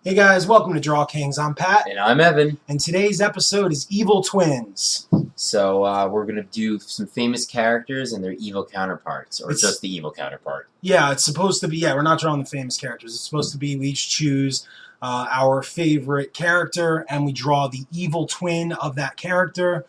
Hey guys, welcome to DrawKings. I'm Pat. And I'm Evan. And today's episode is Evil Twins. So we're going to do some famous characters and their evil counterparts, or just the evil counterpart. Yeah, it's supposed to be, we're not drawing the famous characters. It's supposed to be we each choose our favorite character and we draw the evil twin of that character.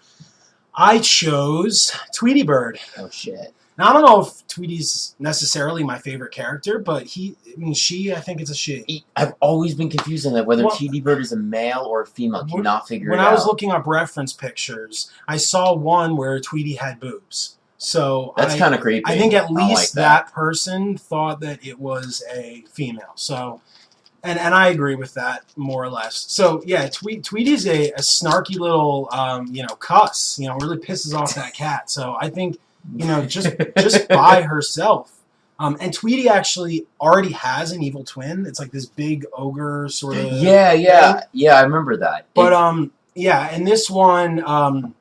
I chose Tweety Bird. Oh, shit. Now, I don't know if Tweety's necessarily my favorite character, but I think it's a she. I've always been confused on that, whether Tweety Bird is a male or a female. I cannot figure it out. When I was looking up reference pictures, I saw one where Tweety had boobs. So that's kind of creepy. I think at least that person thought that it was a female. So, and I agree with that more or less. So yeah, Tweety's a snarky little cuss. Really pisses off that cat. So I think just by herself. And Tweety actually already has an evil twin. It's like this big ogre sort of. Yeah, I remember that. But in this one,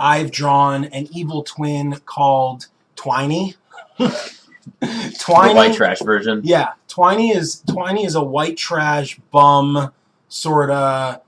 I've drawn an evil twin called Twiny. Twiny, the white trash version. Yeah, Twiny is a white trash bum, sort of.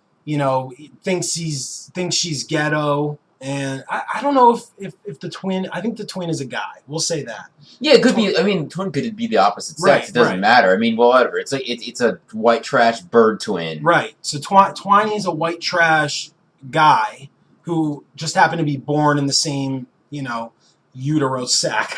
Thinks she's ghetto. And I don't know if the twin. I think the twin is a guy. We'll say that. Yeah, it could be. I mean, twin could be the opposite sex. It doesn't matter. I mean, well, whatever. It's a white trash bird twin. Right. So Twiny is a white trash guy who just happened to be born in the same utero sac.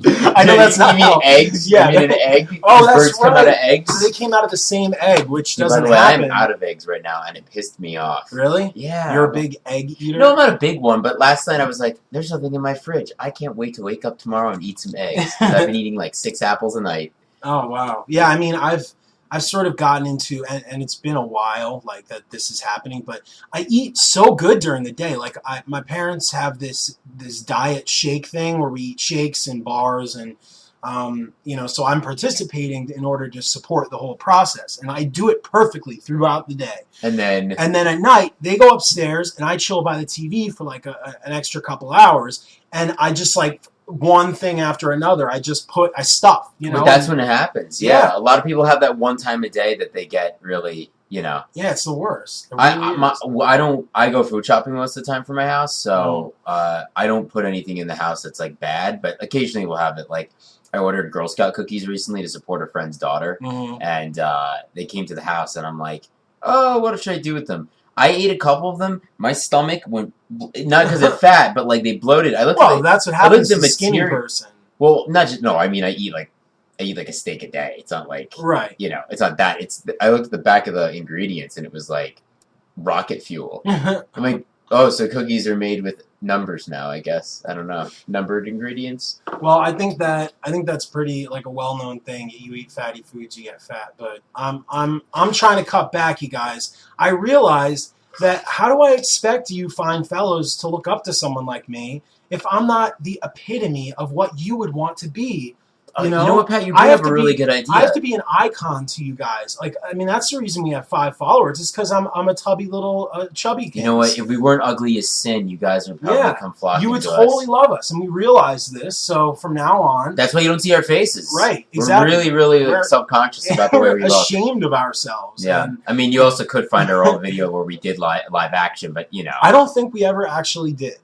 I know that's not. You mean eggs? Yeah. You mean an egg? Oh, that's birds come out of eggs. They came out of the same egg, which doesn't By the way, happen. I'm out of eggs right now, and it pissed me off. Really? Yeah. You're a big egg eater? No, I'm not a big one, but last night I was like, there's something in my fridge. I can't wait to wake up tomorrow and eat some eggs. I've been eating like 6 apples a night. Oh, wow. Yeah, I mean, I've sort of gotten into, and it's been a while, like, that this is happening, but I eat so good during the day. Like, my parents have this diet shake thing where we eat shakes and bars, and, so I'm participating in order to support the whole process. And I do it perfectly throughout the day. And then at night, they go upstairs, and I chill by the TV for, like, an extra couple hours, and I just, like, one thing after another, I stuff, But that's when it happens. Yeah. A lot of people have that one time a day that they get really, Yeah, it's the worst. It really I go food shopping most of the time for my house, so I don't put anything in the house that's like bad, but occasionally we'll have it. Like I ordered Girl Scout cookies recently to support a friend's daughter, and they came to the house, and I'm like, oh, what should I do with them? I ate a couple of them. My stomach went, not because it's fat, but like they bloated. That's what happens to a skinny person. Well, I mean, I eat like a steak a day. It's not like, it's not that. I looked at the back of the ingredients and it was like rocket fuel. I'm like, oh, so cookies are made with numbers now, I guess. I don't know. Numbered ingredients. Well, I think that's pretty like a well-known thing. You eat fatty foods, you get fat. But I'm trying to cut back, you guys. I realized that how do I expect you fine fellows to look up to someone like me if I'm not the epitome of what you would want to be? You know what, Pat? You have a really good idea. I have to be an icon to you guys. Like, I mean, that's the reason we have 5 followers. It's because I'm a tubby little chubby kid. You know what? If we weren't ugly as sin, you guys would probably come flocking to us. You would totally love us, and we realize this. So from now on, that's why you don't see our faces. Right? Exactly. We're really self-conscious about the way we look. Ashamed of ourselves. Yeah. I mean, you also could find our old video where we did live action, but I don't think we ever actually did.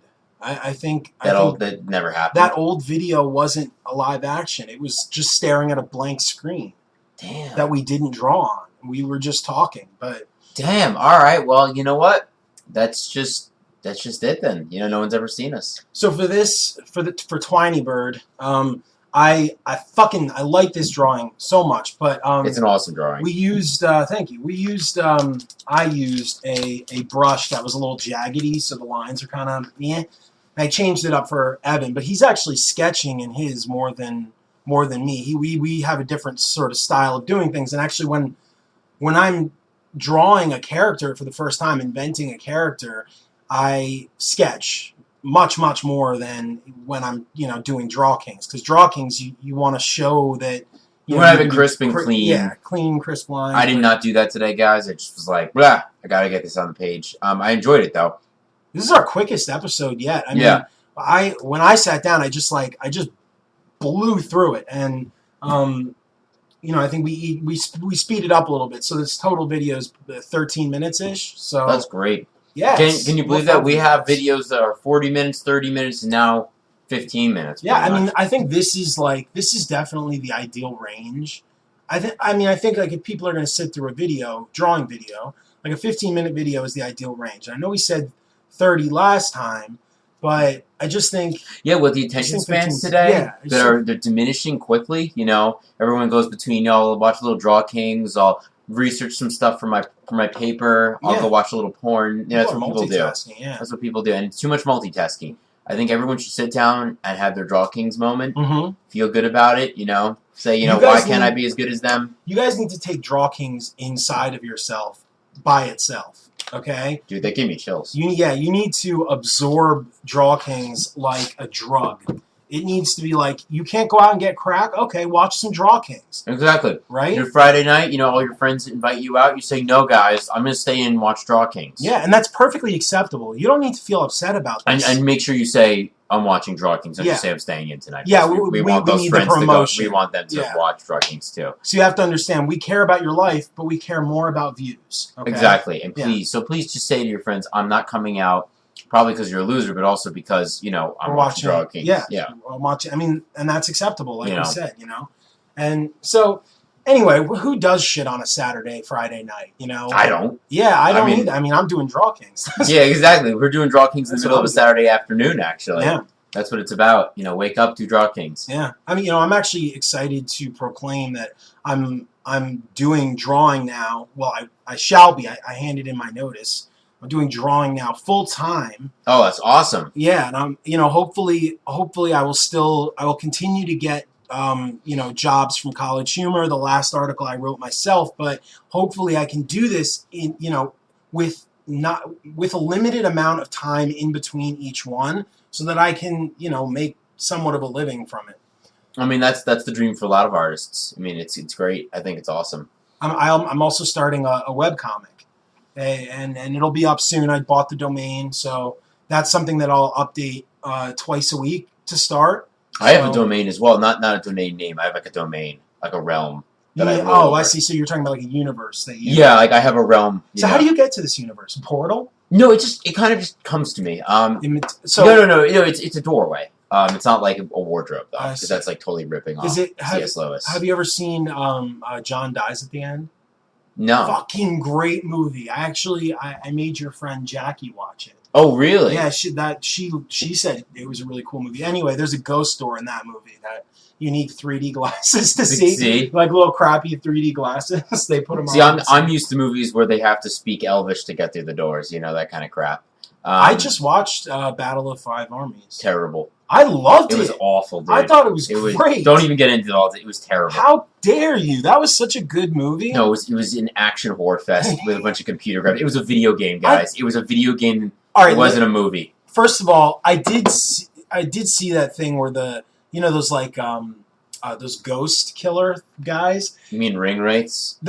I think that never happened. That old video wasn't a live action. It was just staring at a blank screen. Damn. That we didn't draw on. We were just talking. But damn. All right. Well, you know what? That's just it then. No one's ever seen us. So for Twiny Bird, I like this drawing so much, but it's an awesome drawing. We used thank you. I used a brush that was a little jaggedy, so the lines are kind of I changed it up for Evan, but he's actually sketching in his more than me. We have a different sort of style of doing things, and actually when I'm drawing a character for the first time, inventing a character, I sketch much more than when I'm doing DrawKings, because DrawKings you want to show that you want to have it crisp and clean. Yeah, clean, crisp lines. I did not do that today, guys. I just was like, blah, I gotta get this on the page. I enjoyed it though. This is our quickest episode yet. I mean, when I sat down, I just blew through it, and I think we speed it up a little bit, so this total video is 13 minutes ish. So that's great. Yeah. Can you believe that we have videos that are 40 minutes, 30 minutes, and now 15 minutes? Yeah, I mean, I think this is definitely the ideal range. I think like if people are going to sit through a drawing video, like a 15-minute video is the ideal range. I know we said 30 last time, but I just think with the attention spans today they're diminishing quickly. Everyone goes between I'll watch a little DrawKings, I'll research some stuff for my paper, I'll go watch a little porn. That's what people do. Yeah. That's what people do, and it's too much multitasking. I think everyone should sit down and have their DrawKings moment. Feel good about it. Say why can't I be as good as them? You guys need to take DrawKings inside of yourself by itself. Okay, dude, they give me chills. You need to absorb DrawKings like a drug. It needs to be like, you can't go out and get crack. Okay, watch some DrawKings. Exactly. Right? Your Friday night, all your friends invite you out. You say, no, guys, I'm going to stay in and watch DrawKings. Yeah, and that's perfectly acceptable. You don't need to feel upset about this. And make sure you say, I'm watching DrawKings. Don't just say I'm staying in tonight. Yeah, we want those friends to go. We want them to watch DrawKings too. So you have to understand, we care about your life, but we care more about views. Okay? Exactly. And please just say to your friends, I'm not coming out. Probably because you're a loser, but also because, I'm watching DrawKings. Yeah. I'm watching. I mean, and that's acceptable, like we said, And so, anyway, who does shit on a Friday night, I don't. Yeah, I don't either. I mean, I'm doing DrawKings. Yeah, exactly. We're doing DrawKings in the middle of a Saturday afternoon, actually. Yeah. That's what it's about. Wake up, do DrawKings. Yeah. I mean, I'm actually excited to proclaim that I'm doing drawing now. Well, I shall be. I handed in my notice. I'm doing drawing now full time. Oh, that's awesome. Yeah, and I'm, hopefully I will continue to get, jobs from College Humor, the last article I wrote myself, but hopefully I can do this in, with a limited amount of time in between each one, so that I can, make somewhat of a living from it. I mean, that's the dream for a lot of artists. I mean, it's great. I think it's awesome. I'm also starting a webcomic. And it'll be up soon. I bought the domain, so that's something that I'll update twice a week to start. I have a domain as well, not a domain name. I have like a domain, like a realm. I see. So you're talking about like a universe that you. Yeah, like I have a realm. So how do you get to this universe? A portal? No, it kind of just comes to me. No. It's a doorway. It's not like a wardrobe though, because that's like totally ripping off C.S. Lewis. Have you ever seen John Dies at the End? No. Fucking great movie. I made your friend Jackie watch it. Oh, really? Yeah, she said it was a really cool movie. Anyway, there's a ghost door in that movie that you need 3D glasses to see. Like little crappy 3D glasses. They put them on. I'm used to movies where they have to speak Elvish to get through the doors, that kind of crap. I just watched Battle of Five Armies. Terrible. I loved it. It was awful, dude. I thought it was great. Don't even get into all of it. It was terrible. How dare you? That was such a good movie. No, it was an action horror fest with a bunch of computer graphics. It was a video game, guys. It was a video game. It wasn't a movie. First of all, I did see that thing where those like those ghost killer guys. You mean ring rates?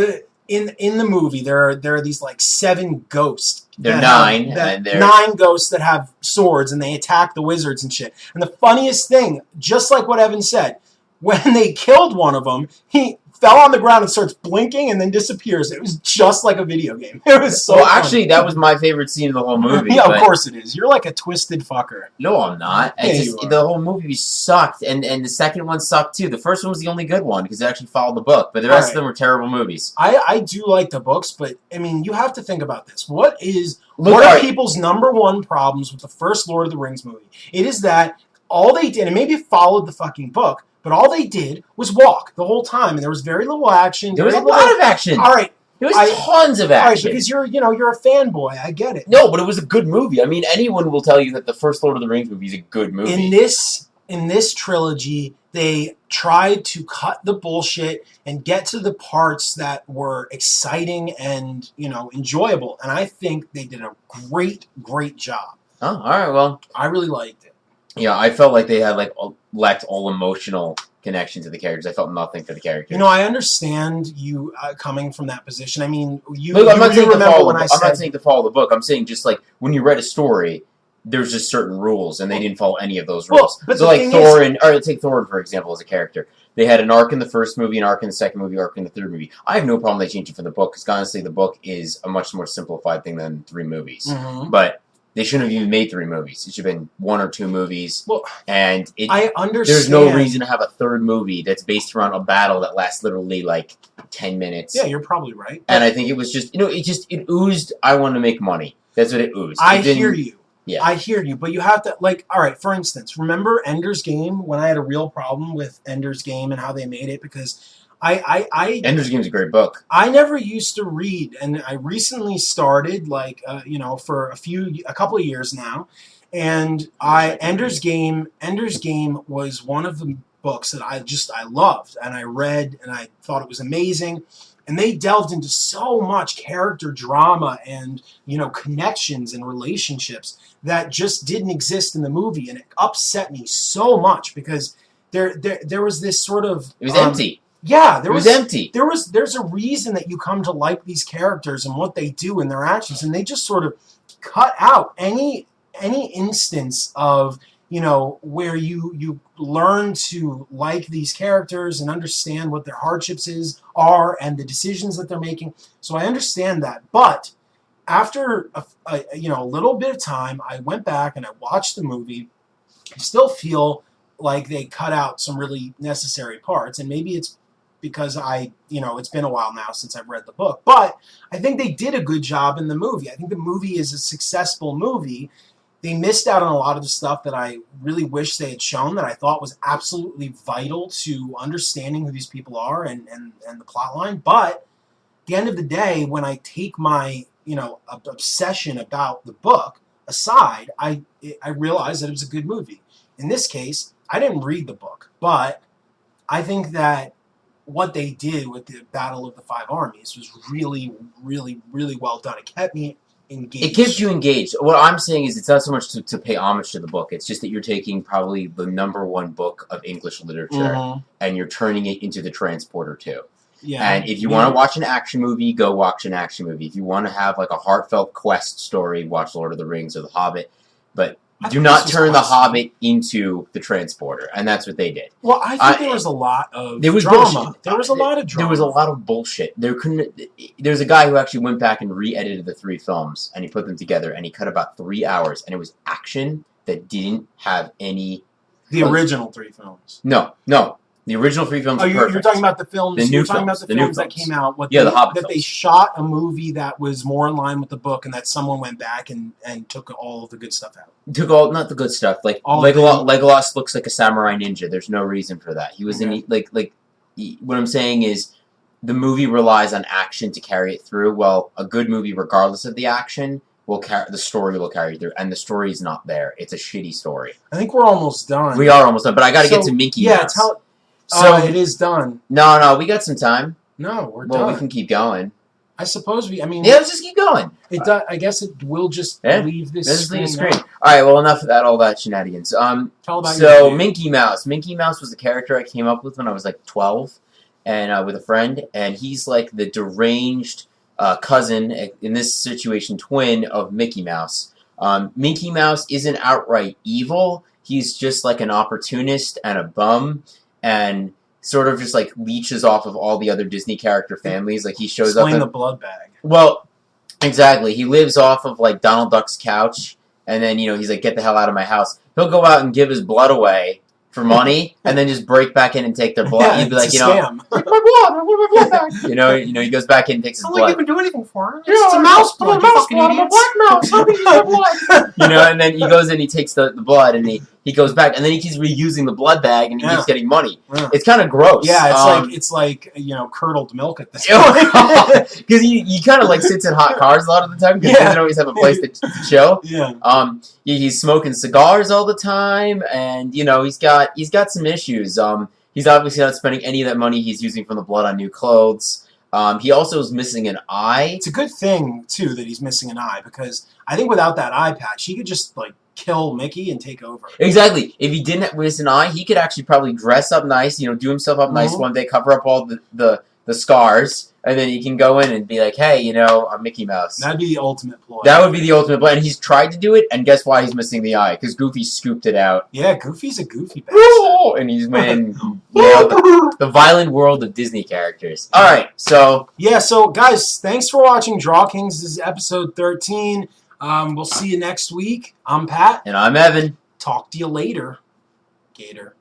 In the movie, there are these like 7 ghosts. They're 9. They're 9 ghosts that have swords, and they attack the wizards and shit. And the funniest thing, just like what Evan said, when they killed one of them, he fell on the ground and starts blinking and then disappears. It was just like a video game. It was so funny. Actually, that was my favorite scene of the whole movie. Yeah, of course it is. You're like a twisted fucker. No, I'm not. The whole movie sucked, and the second one sucked too. The first one was the only good one because it actually followed the book, but the rest of them were terrible movies. I do like the books, but I mean, you have to think about this. What are people's number one problems with the first Lord of the Rings movie? It is that all they did, and maybe it followed the fucking book, but all they did was walk the whole time, and there was very little action. There was a lot of action. All right. There was tons of action. All right, because you're a fanboy. I get it. No, but it was a good movie. I mean, anyone will tell you that the first Lord of the Rings movie is a good movie. In this trilogy, they tried to cut the bullshit and get to the parts that were exciting and, enjoyable. And I think they did a great, great job. Oh, all right. Well, I really liked it. Yeah, I felt like they had lacked all emotional connection to the characters. I felt nothing for the characters. I understand you coming from that position. I mean, I'm not saying to follow the book. I'm saying just like when you read a story, there's just certain rules, and they didn't follow any of those rules. But so like Thorin, take Thorin for example as a character. They had an arc in the first movie, an arc in the second movie, arc in the third movie. I have no problem they changed it for the book, because honestly, the book is a much more simplified thing than 3 movies. Mm-hmm. But they shouldn't have even made 3 movies. It should have been 1 or 2 movies. Well, and I understand. There's no reason to have a 3rd movie that's based around a battle that lasts literally like 10 minutes. Yeah, you're probably right. And I think it was just, it oozed, I want to make money. That's what it oozed. I hear you. Yeah. I hear you, but you have to, like, all right, for instance, remember Ender's Game, when I had a real problem with Ender's Game and how they made it? Because Ender's Game is a great book. I never used to read, and I recently started, like, for a couple of years now, and Ender's Game was one of the books that I loved, and I read, and I thought it was amazing. And they delved into so much character drama and, connections and relationships that just didn't exist in the movie. And it upset me so much because there was this sort of... It was empty. Yeah. It was empty. There's a reason that you come to like these characters and what they do and their actions. And they just sort of cut out any instance of... where you learn to like these characters and understand what their hardships are and the decisions that they're making. So I understand that. But after a little bit of time, I went back and I watched the movie. I still feel like they cut out some really necessary parts, and maybe it's because it's been a while now since I've read the book. But I think they did a good job in the movie. I think the movie is a successful movie. They missed out on a lot of the stuff that I really wish they had shown that I thought was absolutely vital to understanding who these people are and the plot line. But at the end of the day, when I take my obsession about the book aside, I realized that it was a good movie. In this case, I didn't read the book, but I think that what they did with the Battle of the Five Armies was really, really, really well done. It kept me engaged. It keeps you engaged. What I'm saying is it's not so much to pay homage to the book. It's just that you're taking probably the #1 book of English literature and you're turning it into the Transporter too. Yeah. And if you want to watch an action movie, go watch an action movie. If you want to have like a heartfelt quest story, watch Lord of the Rings or The Hobbit. But do not turn The Hobbit into the Transporter. And that's what they did. Well, I think there was a lot of drama. Bullshit. There was a lot of drama. There was a lot of bullshit. There's a guy who actually went back and re-edited the 3 films, and he put them together, and he cut about 3 hours, and it was action that didn't have any... The original 3 films. No. The original 3 films are perfect. You're talking about the films. The new you're talking films. about the films that came out. The Hobbit that they films. shot a movie that was more in line with the book, and that someone went back and took all of the good stuff out. Took all, not the good stuff. Like Legolas looks like a samurai ninja. There's no reason for that. He was in what I'm saying is the movie relies on action to carry it through. Well, a good movie, regardless of the action, the story will carry through, and the story is not there. It's a shitty story. I think we're almost done. We are almost done, but I got to get to Minky Mouse. So it is done. No, we got some time. No, we're done. Well, we can keep going. I suppose yeah, let's just keep going. I guess it will just leave this Let's just leave the screen. screen. All right, well, enough of that, all that shenanigans. Tell about so Minky Mouse. Minky Mouse was a character I came up with when I was like 12, and with a friend, and he's like the deranged cousin, in this situation, twin of Mickey Mouse. Minky Mouse isn't outright evil. He's just like an opportunist and a bum, and sort of just like leeches off of all the other Disney character families. Like he shows up. Explain the blood bag. Well, exactly. He lives off of like Donald Duck's couch, and then he's like, "Get the hell out of my house." He'll go out and give his blood away for money, and then just break back in and take their blood. Yeah, He'd be like, scam. "My blood, I want my blood back." He goes back in and takes his blood. I don't even do anything for it. It's a mouse blood. I'm a black mouse. How do you have blood? And then he goes and he takes the blood, and he goes back, and then he keeps reusing the blood bag, and he keeps getting money. Yeah. It's kind of gross. Yeah, it's like curdled milk at this point. Because he kind of like sits in hot cars a lot of the time because he doesn't always have a place to chill. Yeah. He's smoking cigars all the time, and he's got some issues. He's obviously not spending any of that money he's using from the blood on new clothes. He also is missing an eye. It's a good thing too that he's missing an eye, because I think without that eye patch, he could just like kill Mickey and take over. Exactly. If he didn't miss an eye, he could actually probably dress up nice, do himself up nice one day, cover up all the scars, and then he can go in and be like, "Hey, I'm Mickey Mouse." That'd be the ultimate ploy. That would be the ultimate plan. And he's tried to do it, and guess why he's missing the eye? Because Goofy scooped it out. Yeah, Goofy's a goofy bastard. and he's in the violent world of Disney characters. All right, so yeah. So guys, thanks for watching DrawKings. This is episode 13. We'll see you next week. I'm Pat, and I'm Evan. Talk to you later, Gator.